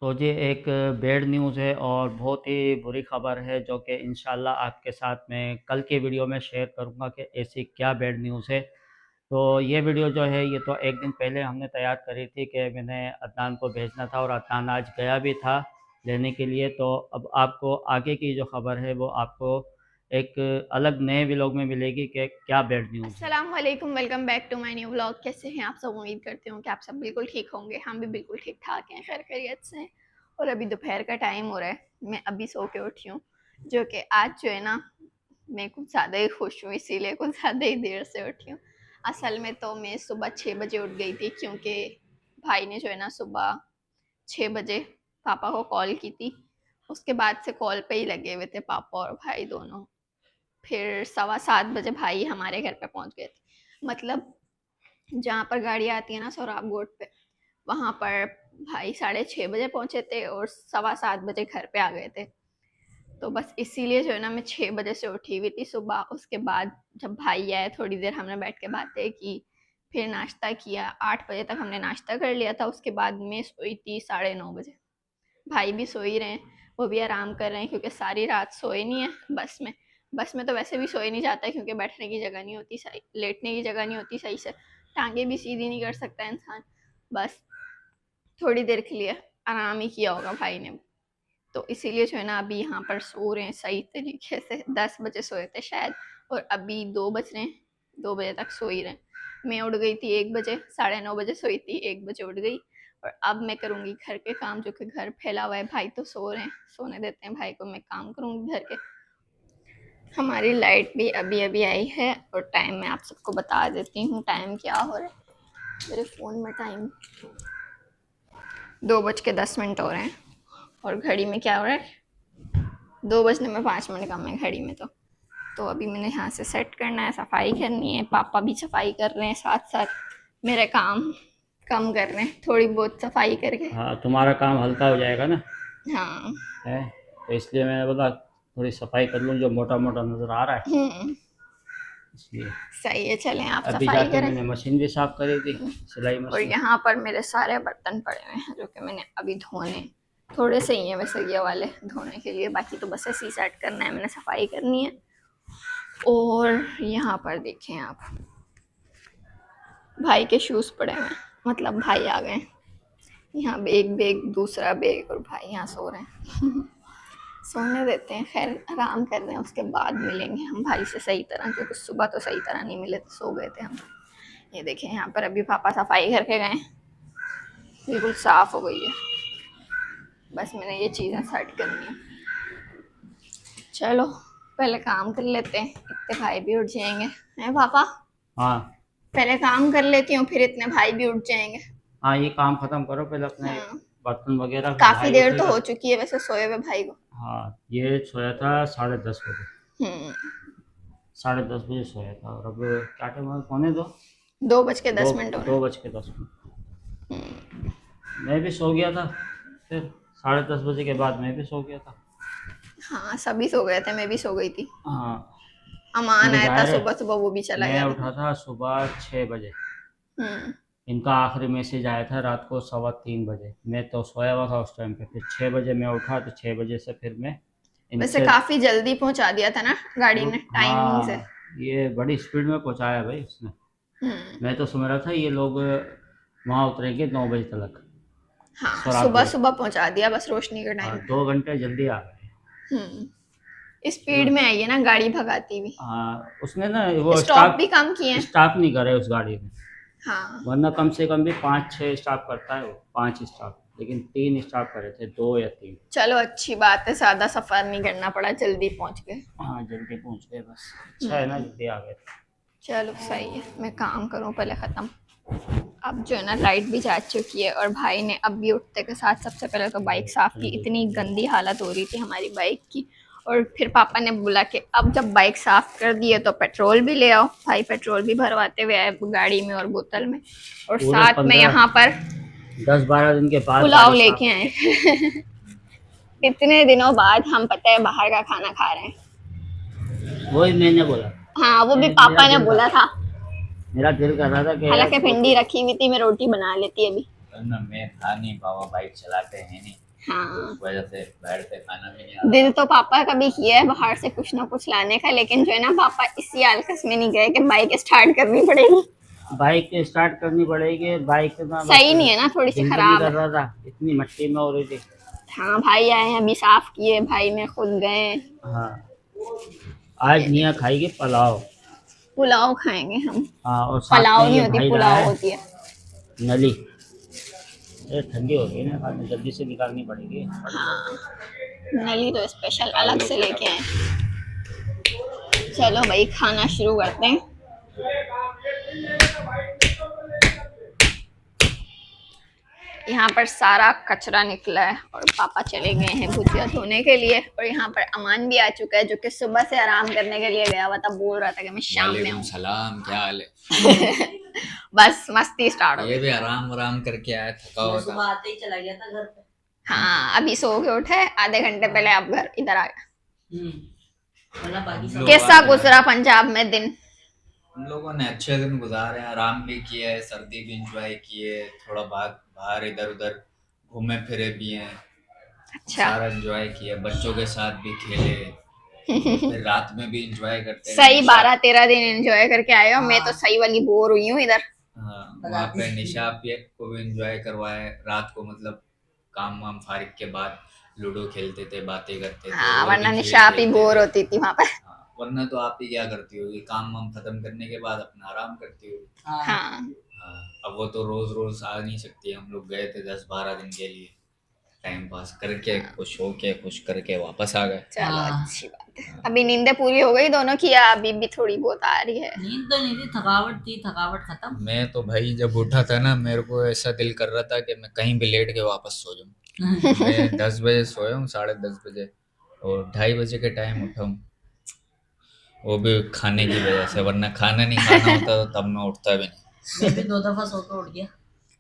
तो जी एक bad news है और बहुत ही बुरी ख़बर है जो कि इंशाल्लाह आपके साथ मैं कल की वीडियो में शेयर करूँगा कि ऐसी क्या बैड न्यूज़ है। तो ये वीडियो जो है ये तो एक दिन पहले हमने तैयार करी थी कि मैंने अदनान को भेजना था और अदनान आज गया भी था लेने के लिए। तो अब आपको आगे की जो ख़बर है वो आपको एक अलग नए व्लॉग में मिलेगी कि क्या बैड न्यूज़ है। अस्सलाम वालेकुम, welcome back to my new vlog. कैसे हैं आप सब? उम्मीद करती हूँ कि आप सब बिल्कुल ठीक होंगे। हम भी बिल्कुल ठीक ठाक हैं, खैर खैरियत से हैं। और अभी दोपहर का टाइम हो रहा है, मैं अभी सो के उठी हूँ। जो कि आज जो है ना, मैं कुछ ज़्यादा ही खुश हूँ, इसीलिए कुछ ज़्यादा ही देर से उठी हूँ। असल में तो मैं सुबह 6 बजे उठ गई थी, क्योंकि भाई ने जो है ना सुबह 6 बजे पापा को कॉल की थी। उसके बाद से कॉल पे ही लगे हुए थे पापा और भाई दोनों। फिर 7:15 बजे भाई हमारे घर पे पहुंच गए थे। मतलब जहाँ पर गाड़ी आती है ना सोराब गोट पे, वहाँ पर भाई 6:30 बजे पहुंचे थे और 7:15 बजे घर पे आ गए थे। तो बस इसीलिए जो है ना मैं 6 बजे से उठी हुई थी सुबह। उसके बाद जब भाई आए थोड़ी देर हमने बैठ के बातें की, फिर नाश्ता किया। 8 बजे तक हमने नाश्ता कर लिया था। उसके बाद मैं सोई थी 9:30 बजे। भाई भी सो ही रहे हैं, वो भी आराम कर रहे हैं, क्योंकि सारी रात सोए नहीं है बस में। बस में तो वैसे भी सोए नहीं जाता है, क्योंकि बैठने की जगह नहीं होती सही, लेटने की जगह नहीं होती सही से, टांगे भी सीधी नहीं कर सकता इंसान। बस थोड़ी देर के लिए आराम ही किया होगा भाई ने। तो इसीलिए जो है ना अभी यहाँ पर सो रहे हैं सही तरीके से। 10 बजे सोए थे शायद, और अभी 2 बज रहे हैं। 2 बजे तक सो ही रहे हैं। मैं उठ गई थी 1 बजे, 9:30 बजे सोई थी, 1 बजे उठ गई। और अब मैं करूँगी घर के काम, जो कि घर फैला हुआ है। भाई तो सो रहे हैं, सोने देते हैं भाई को, मैं काम करूँगी घर के। हमारी लाइट भी अभी अभी आई है। और टाइम मैं आप सबको बता देती हूँ टाइम क्या हो रहा है। मेरे फ़ोन में टाइम 2:10 हो रहे हैं। और घड़ी में क्या हो रहा है, 2:05 कम है घड़ी में। तो अभी मैंने यहाँ से सेट करना है, सफाई करनी है। पापा भी सफाई कर रहे हैं, साथ साथ मेरे काम कम कर रहे हैं थोड़ी बहुत सफाई करके। हाँ, तुम्हारा काम हल्का हो जाएगा ना हाँ। है। तो इसलिए मैंने बोला थोड़ी सफाई कर लूँ जो मोटा मोटा नज़र आ रहा है हम्म। इसलिए। सही है, चलें आप अभी सफाई जाके करें। मैंने मशीन भी साफ़ करी थी, सिलाई और मशीन। यहाँ पर मेरे सारे बर्तन पड़े हुए हैं, जो कि मैंने अभी धोने। थोड़े से ही हैं वैसे ये वाले धोने के लिए, बाकी तो बस ऐसे ही सेट करना है, मैंने सफाई करनी है। और यहाँ पर देखें आप, भाई के शूज़ पड़े हुए हैं, मतलब भाई आ गए। यहाँ एक बैग, दूसरा बैग, और भाई यहाँ सो रहे हैं। सोने देते हैं, खैर आराम कर रहे हैं। उसके बाद मिलेंगे हम भाई से सही तरह, क्योंकि सुबह तो सही तरह नहीं मिले, तो सो गए थे हम। ये देखें यहाँ पर अभी पापा सफाई करके गए, बिल्कुल साफ हो गई है। बस मैंने ये चीज़ें सेट करनी है। चलो पहले काम कर लेते हैं, इतने भाई भी उठ जाएंगे। हैं पापा? हाँ पहले काम कर लेती हूँ, फिर इतने भाई भी उठ जाएंगे। हाँ, ये काम ख़त्म करो पहले अपने हाँ, बर्तन वगैरह, फिर काफ़ी भाई देर तो उठेगा। हो चुकी है वैसे सोए हुए भाई को। हाँ, ये सोया था 10:30 बजे। हम्म। 10:30 बजे सोया था और अब क्या टाइम हुआ, पौने दो। दो बज के दो दस मिनट हो रहे दो हैं। बज के 10 मिनट। मैं भी सो गया था, फिर 10:30 बजे के बाद मैं भी सो गया था। हाँ, सभी सो गए थे, मैं भी सो गई थी। हाँ, अमान क्योंकि आया था ज़ाहिर है सुबह सुबह, वो भी चला मैं गया था। उठा था सुबह 6 बजे। हम्म। इनका आखिरी मैसेज आया था रात को 3:15 बजे। मैं तो सोया हुआ था उस टाइम पे। फिर 6 बजे मैं उठा, तो 6 बजे से फिर मैं वैसे इनसे काफी जल्दी पहुंचा दिया था ना गाड़ी ने, टाइमिंग से। हाँ, ये बड़ी स्पीड में पहुंचाया भाई उसने। हम्म। मैं तो समझ रहा था ये लोग वहाँ उतरेंगे 9 बजे तक, हाँ, सोराब सुबह गोट। सुबह पहुंचा दिया, बस रोशनी के हाँ, टाइम। 2 घंटे जल्दी आ गए। स्पीड चलो। में आई है ना गाड़ी भगाती हुई। हाँ, उसने ना वो स्टॉप स्टाफ भी कम किए हैं। स्टाफ नहीं करे उस गाड़ी में। हाँ। वरना कम से कम भी 5-6 स्टाफ करता है वो, 5 स्टाफ, लेकिन 3 स्टाफ करे थे, 2 या 3। चलो अच्छी बात है, ज्यादा सफर नहीं करना पड़ा, जल्दी पहुंच गए। हाँ, जल्दी पहुँच गए, बस अच्छा है ना हम्म। जल्दी आ गए। चलो सही है, मैं काम करूँ पहले खत्म। अब जो है ना लाइट भी जा चुकी है, और भाई ने अब भी उठते के साथ सबसे पहले तो बाइक साफ़ की। इतनी गंदी हालत हो रही थी हमारी बाइक की। और फिर पापा ने बोला कि अब जब बाइक साफ़ कर दी है तो पेट्रोल भी ले आओ। भाई पेट्रोल भी भरवाते हुए आए गाड़ी में और बोतल में। और पूरे साथ में पंद्रह यहाँ पर 10-12 दिन के बाद पुलाव गाड़ी साफ लेके की। आए। इतने दिनों बाद हम पता है बाहर का खाना खा रहे हैं। वही मैंने बोला। हाँ, वो भी मेरा पापा ने दिल का बोला था। मेरा दिल कर रहा था कि यार हालांकि बहुत। भिंडी रखी हुई थी, मैं रोटी बना लेती अभी। ना मैं खा नहीं पावा, बाइक चलाते हैं नहीं। हाँ, इस वजह से बाहर से खाना भी नहीं आता। दिल तो पापा का भी किया है बाहर से कुछ ना कुछ लाने का, लेकिन जो है ना पापा इसी आलकस में नहीं गए कि बाइक स्टार्ट करनी पड़ेगी। बाइक स्टार्ट करनी पड़ेगी, बाइक ना बस सही नहीं है ना, थोड़ी सी दिल भी नहीं खराब कर है। रहा था, इतनी मिट्टी में हो रही थी। हाँ, भाई आए हैं अभी, साफ किए, भाई में खुद गए। हाँ, आज ये निया देखिए, खाएगी पुलाव। पुलाव खाएंगे हम। हाँ, और साथ में पुलाव नहीं ये होती, भाई रहा पुलाव है होती है। नली। ये ठंडी हो गई ना, बाद में जल्दी से निकालनी पड़ेगी। हाँ, नली तो स्पेशल निकाल अलग लो से लेके फटाफट। आए। चलो भाई, खाना शुरू करते हैं। यहाँ पर सारा कचरा निकला है और पापा चले गए हैं भुजिया धोने के लिए, और यहाँ पर अमान भी आ चुका है जो कि सुबह से आराम करने के लिए गया हुआ था, बोल रहा था कि मैं शाम में वालेकुम आऊँ। सलाम, क्या हाल है? बस मस्ती स्टार्ट हो ये गई। भी आराम आराम करके आया, थका हुआ सुबह था। आते ही चला गया था घर पे। हाँ, अभी सो के उठे, आधे घंटे पहले आप घर इधर आ गए। मतलब बाकी सब लोग कैसा आ गए। गुजरा पंजाब में दिन? हम लोगों ने अच्छे दिन गुजारे, आराम भी किया है, सर्दी भी इंजॉय किए, थोड़ा बाहर इधर उधर घूमे फिरे भी हैं, अच्छा, सारा एंजॉय किया, बच्चों के साथ भी खेले, फिर रात में भी इंजॉय करते हैं। सही 12-13 दिन एंजॉय करके आए हो। मैं तो हाँ। सही वाली बोर हुई हूँ इधर। हाँ, वहाँ पे निशा को भी इंजॉय करवाए रात को, मतलब काम वाम फारिग के बाद लूडो खेलते थे, बातें करते थे। हाँ, और वरना भी खेल निशा आप ही खेलते बोर थे। होती थी वहां पर। हाँ, वरना तो आप ही क्या करती होगी, काम वाम खत्म करने के बाद अपना आराम करती होगी। हाँ। हाँ, हाँ, अब वो तो रोज रोज आ नहीं सकती, हम लोग गए थे 10-12 दिन के लिए, टाइम पास करके खुश होके खुश करके वापस आ गए। चलो हाँ। अच्छी बात है। अभी नींदें पूरी हो गई दोनों की, या अभी भी थोड़ी बहुत आ रही है? नींद तो नहीं थी, थकावट थी, थकावट खत्म। मैं तो भाई जब उठा था ना, मेरे को ऐसा दिल कर रहा था कि मैं कहीं भी लेट के वापस सो जाऊं। मैं 10 बजे सोया हूँ, 10:30 बजे, और 2:30 बजे के टाइम उठा हूँ, वो भी खाने की वजह से, वरना खाना नहीं खाना होता तो तब मैं उठता भी नहीं। मैं भी 2 दफा सो के उठ गया।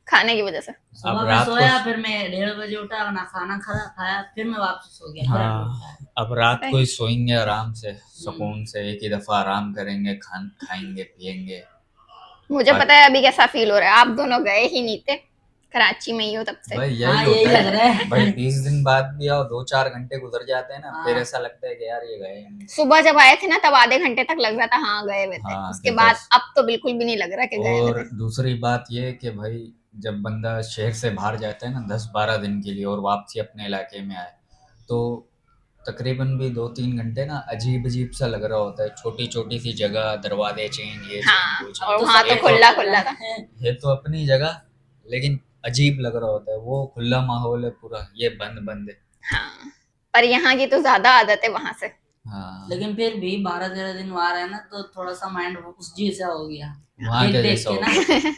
खाने की वजह से। सुबह अब में रात सोया, को फिर मैं 1:30 बजे उठा, ना खाना खाया, फिर मैं वापस सो गया। फिर अभी उठा। हाँ, अब रात को ही सोएंगे आराम से, सुकून से, एक ही दफा आराम करेंगे, खाएंगे पिएंगे। मुझे पता है अभी कैसा फील हो रहा है। आप दोनों गए ही नहीं थे, कराची में ही हो तब से। भाई हाँ, यही यही होता लग रहा है है। भाई, 20 दिन बाद भी आओ, 2-4 घंटे गुजर जाते हैं ना, हाँ। फिर ऐसा लगता है कि यार ये गए नहीं। सुबह जब आए थे ना, तब आधे घंटे तक लग रहा था हाँ गए हुए थे। हाँ, उसके कि बाद 10। अब तो बिल्कुल भी नहीं लग रहा कि गए हुए और थे। दूसरी बात ये कि भाई जब बंदा शहर से बाहर जाता है ना 10-12 दिन के लिए, और वापसी अपने इलाके में आए, तो तकरीबन भी 2-3 घंटे ना अजीब अजीब सा लग रहा होता है, छोटी छोटी सी जगह, दरवाजे चेंज, ये हाँ, चेंज, वो और चेंज। वहां तो खुला खुला था। ये तो अपनी जगह, लेकिन अजीब लग रहा होता है, वो खुला माहौल है पूरा, ये बंद बंद है। हाँ, पर यहाँ की तो ज्यादा आदत है वहां से। हाँ, लेकिन फिर भी 12-13 दिन वहां रहे ना, तो थोड़ा सा माइंड उस जैसा हो गया। वहाँ के देख जैसा के हो ना, गया।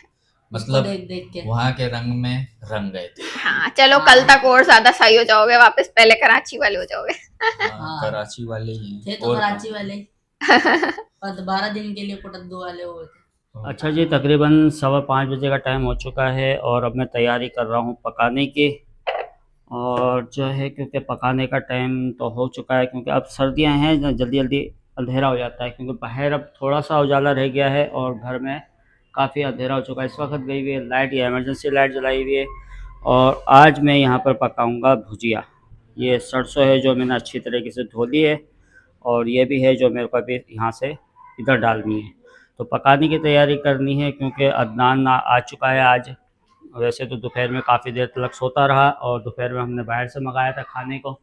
उसको मतलब देख के। वहाँ के रंग में रंग गए थे। हाँ, चलो कल तक और ज्यादा सही हो जाओगे, वापस पहले कराची वाले हो जाओगे। हाँ, हाँ। कराची वाले ही थे हैं, तो और कराची वाले, पर 12 दिन के लिए कोटद्दू वाले हुए थे। कहाँ? अच्छा जी, तकरीबन 5:15 बजे का टाइम हो चुका है और अब मैं तैयारी कर रहा हूँ पकाने की। और जो है, क्योंकि पकाने का टाइम तो हो चुका है, क्योंकि अब सर्दियाँ हैं, जल्दी जल्दी अंधेरा हो जाता है, क्योंकि बाहर अब थोड़ा सा उजाला रह गया है और घर में काफ़ी अंधेरा हो चुका है। इस वक्त गई हुई है लाइट, या इमरजेंसी लाइट जलाई हुई है। और आज मैं यहाँ पर पकाऊंगा भुजिया। ये सरसों है जो मैंने अच्छी तरीके से धो ली है, और ये भी है जो मेरे को अभी यहाँ से इधर डालनी है। तो पकाने की तैयारी करनी है, क्योंकि अदनान आ चुका है आज। वैसे तो दोपहर में काफ़ी देर तक सोता रहा, और दोपहर में हमने बाहर से मंगाया था खाने को,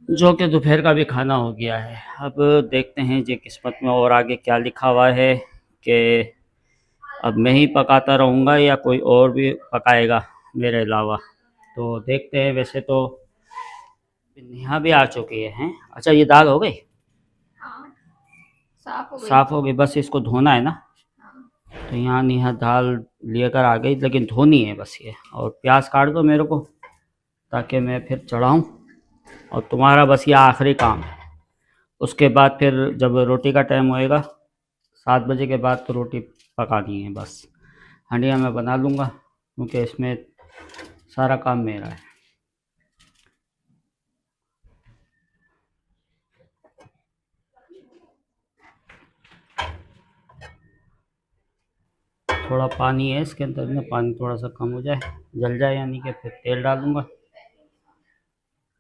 जो कि दोपहर का भी खाना हो गया है। अब देखते हैं जी किस्मत में और आगे क्या लिखा हुआ है, कि अब मैं ही पकाता रहूँगा या कोई और भी पकाएगा मेरे अलावा। तो देखते हैं। वैसे तो यहाँ भी आ चुकी है हैं। अच्छा, ये दाल हो गई, हाँ, साफ हो गई। साफ़ हो गई, बस इसको धोना है ना। तो यहाँ नेहा दाल लेकर आ गई, लेकिन धोनी है बस ये। और प्याज काट दो मेरे को, ताकि मैं फिर चढ़ाऊँ। और तुम्हारा बस ये आखिरी काम है। उसके बाद फिर जब रोटी का टाइम होएगा 7 बजे के बाद, तो रोटी पकानी है बस। हंडिया मैं बना लूँगा, क्योंकि इसमें सारा काम मेरा है। थोड़ा पानी है इसके अंदर में, पानी थोड़ा सा कम हो जाए, जल जाए, यानी कि फिर तेल डालूँगा।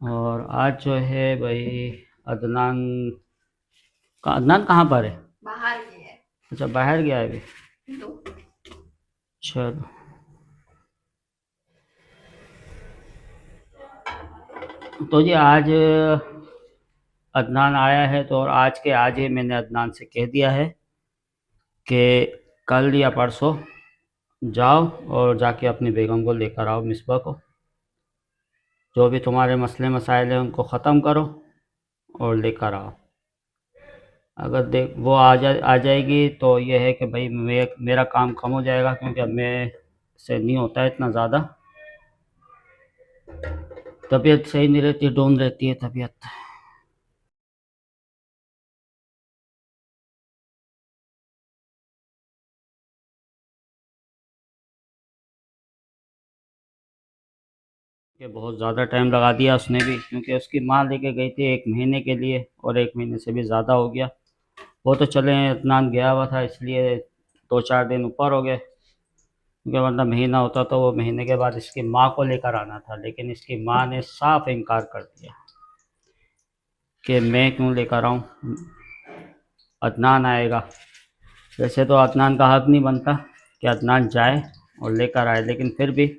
और आज जो है भाई अदनान अदनान कहाँ पर है? बाहर गया है। अच्छा, बाहर गया है अभी। लो। चलो, तो जी आज अदनान आया है, तो और आज के आज ही मैंने अदनान से कह दिया है कि कल या परसों जाओ और जाके अपनी बेगम को लेकर आओ, मिसबा को। जो भी तुम्हारे मसले मसाइल हैं उनको ख़त्म करो और लेकर आओ। अगर देख वो आ जाएगी तो ये है कि भाई मेरा काम कम हो जाएगा, क्योंकि अब मैं से नहीं होता है इतना ज़्यादा। तबीयत सही नहीं रहती, डाउन रहती है तबीयत। कि बहुत ज़्यादा टाइम लगा दिया उसने भी, क्योंकि उसकी माँ लेके गई थी 1 महीने के लिए और 1 महीने से भी ज़्यादा हो गया। वो तो चले इत्मीनान गया हुआ था, इसलिए 2-4 दिन ऊपर हो गए, क्योंकि वरना महीना होता तो वो महीने के बाद इसकी माँ को लेकर आना था। लेकिन इसकी माँ ने साफ इनकार कर दिया कि मैं क्यों लेकर आऊँ, अदनान आएगा। वैसे तो अदनान का हक नहीं बनता कि अदनान जाए और लेकर आए, लेकिन फिर भी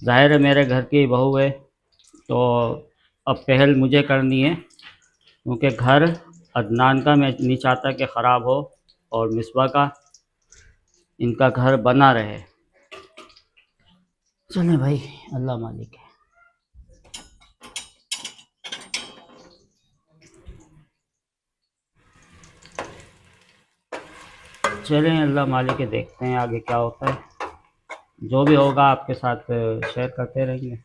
ज़ाहिर है मेरे घर की बहू है तो अब पहल मुझे करनी है, क्योंकि घर अदनान का मैं नहीं चाहता कि ख़राब हो और मिसबा का, इनका घर बना रहे। चले भाई, अल्लाह मालिक है। चलें, अल्लाह मालिक है, देखते हैं आगे क्या होता है। जो भी होगा आपके साथ शेयर करते रहेंगे।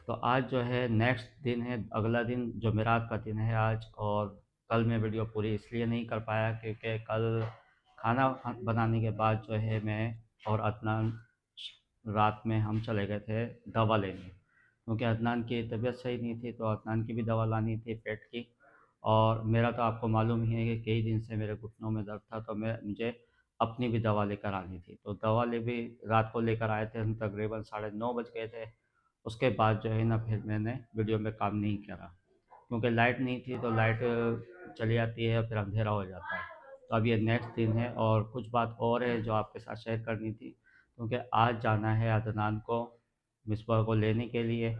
तो आज जो है नेक्स्ट दिन है, अगला दिन जुमेरात का दिन है आज। और कल मैं वीडियो पूरी इसलिए नहीं कर पाया क्योंकि कल खाना बनाने के बाद जो है मैं और अदनान रात में हम चले गए थे दवा लेने, क्योंकि अदनान की तबीयत सही नहीं थी, तो अदनान की भी दवा लानी थी पेट की। और मेरा तो आपको मालूम ही है कि कई दिन से मेरे घुटनों में दर्द था, तो मुझे अपनी भी दवा लेकर आनी थी। तो दवा ले भी रात को लेकर आए थे हम, तकरीबन 9:30 बज गए थे। उसके बाद जो है ना फिर मैंने वीडियो में काम नहीं करा, क्योंकि लाइट नहीं थी, तो लाइट चली जाती है और फिर अंधेरा हो जाता है। तो अब ये नेक्स्ट दिन है और कुछ बात और है जो आपके साथ शेयर करनी थी, क्योंकि आज जाना है अदनान को मिसबा को लेने के लिए,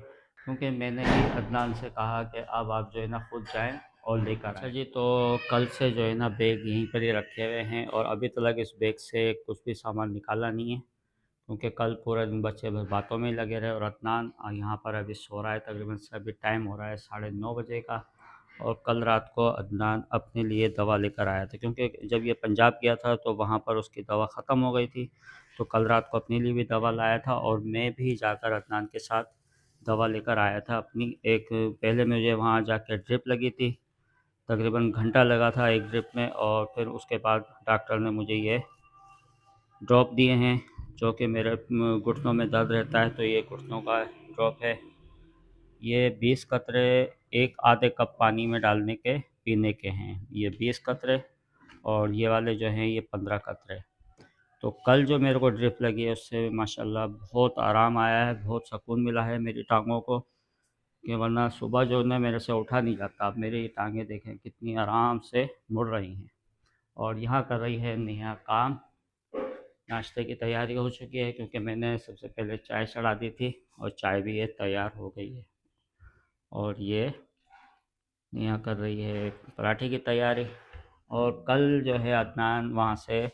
क्योंकि मैंने ही अदनान से कहा कि अब आप जो है ना खुद जाएं और लेकर आएँ। अच्छा जी, तो कल से जो है ना बैग यहीं पर ही रखे हुए हैं और अभी तक इस बैग से कुछ भी सामान निकाला नहीं है, क्योंकि कल पूरा दिन बच्चे बस बातों में ही लगे रहे। और अदनान यहाँ पर अभी सो रहा है, तकरीबन से अभी टाइम हो रहा है 9:30 बजे का। और कल रात को अदनान अपने लिए दवा लेकर आया था, क्योंकि जब ये पंजाब गया था तो वहाँ पर उसकी दवा ख़त्म हो गई थी, तो कल रात को अपने लिए भी दवा लाया था। और मैं भी जाकर अदनान के साथ दवा लेकर आया था अपनी। एक पहले मुझे वहाँ जाकर ड्रिप लगी थी, तकरीबन घंटा लगा था एक ड्रिप में, और फिर उसके बाद डॉक्टर ने मुझे ये ड्रॉप दिए हैं, जो कि मेरे घुटनों में दर्द रहता है, तो ये घुटनों का ड्रॉप है। ये 20 कतरे एक आधे कप पानी में डालने के पीने के हैं, ये 20 कतरे, और ये वाले जो हैं ये 15 कतरे। तो कल जो मेरे को ड्रिप लगी है उससे माशाल्लाह बहुत आराम आया है, बहुत सुकून मिला है मेरी टांगों को, कि वरना सुबह जो है मेरे से उठा नहीं जाता। अब मेरी टांगें देखें कितनी आराम से मुड़ रही हैं। और यहाँ कर रही है नेहा काम, नाश्ते की तैयारी हो चुकी है, क्योंकि मैंने सबसे पहले चाय चढ़ा दी थी और चाय भी ये तैयार हो गई है। और ये नेहा कर रही है पराठे की तैयारी। और कल जो है अदनान वहाँ से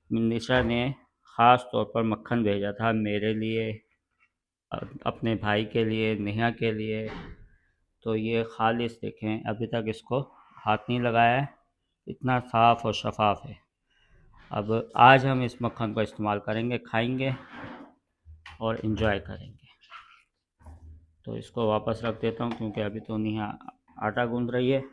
निशा ने ख़ास तौर पर मक्खन भेजा था मेरे लिए, अपने भाई के लिए, नेहा के लिए। तो ये खालिस देखें, अभी तक इसको हाथ नहीं लगाया है, इतना साफ़ और शफाफ है। अब आज हम इस मक्खन को इस्तेमाल करेंगे, खाएंगे और इन्जॉय करेंगे। तो इसको वापस रख देता हूँ, क्योंकि अभी तो नेहा आटा गूंद रही है।